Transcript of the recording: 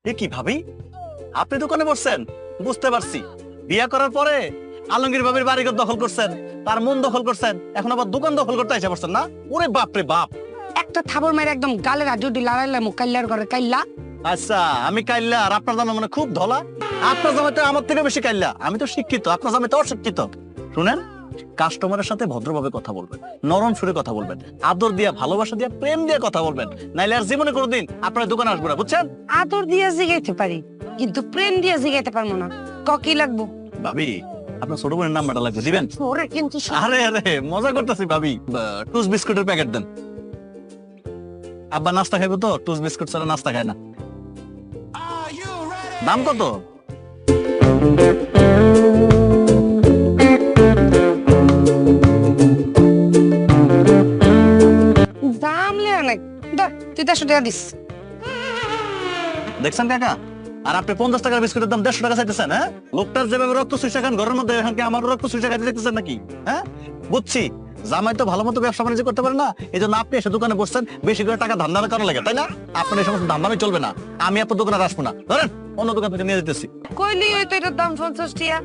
এ কি ভাবি, আপনি দোকানে বসছেন? বুঝতে পারছি, বিয়া করার পরে আলমগীর ভাবির বাড়িঘর দখল করছেন, তার মন দখল করছেন, এখন আবার দোকান দখল করতে এসে পড়ছেন না? ওরে বাপ রে বাপ। একটা থাবর মেরে একদম গালের আজুডি লাগাইলাম কাইল্লার ঘরে কাইল্লা। আচ্ছা, আমি কাইল্লা আর আপনার জামা মানে খুব ধলা? আপনার জামাই তো আমার থেকে বেশি কাইল্লা। আমি তো শিক্ষিত, আপনার জামাই তো অশিক্ষিত। শুনেন, কাস্টমারের সাথে ভদ্রভাবে কথা বলবেন, নরম সুরে কথা বলবেন, আদর দিয়া, ভালোবাসা দিয়া, প্রেম দিয়ে কথা বলবেন, নাইলে আর জীবনে কোনোদিন আপনার দোকানে আসবো না, বুঝছেন? আদর দিয়ে জিগাইতে পারি, কিন্তু প্রেম দিয়ে জিগাইতে পারবো না। কি লাগবো? ভাবি, আপনার ছোট বোনের নাম্বারটা লাগবে, দিবেন? ওরে কিন্তু আরে আরে, মজা করতেছি ভাবি। টুস বিস্কুটের প্যাকেট দেন। আব্বা নাস্তা খাইবো তো, টুস বিস্কুট ছাড়া নাস্তা খায় না। দাম কত? দাম লে অনেক। ধর, তুই 150 টাকা দিস। দেখছেন কাকা, আর আপনি 50 টাকার বিস্কুটের দাম 150 টাকা চাইতেছেন? হ্যাঁ, লোকটার যেভাবে রক্ত চুষে খান ঘরের মধ্যে, এখন কি আমার রক্ত চুষে খাইতে দেখতেছেন নাকি? হ্যাঁ, বুঝছি, জামাই তো ভালো মতো ব্যবসা বাণিজ্য করতে পারে না, এই জন্য আপনি এসে দোকানে বসছেন বেশি করে টাকা ধান্দামে করা লাগে, তাই না? আপনার এই সমস্ত ধান্দামে চলবে না। আমি আপনার দোকানে আর আসবো না, ধরেন অন্য দোকান থেকে নিয়ে যেতেছি। কইলি হয়তো এটার দাম 50 টাকা।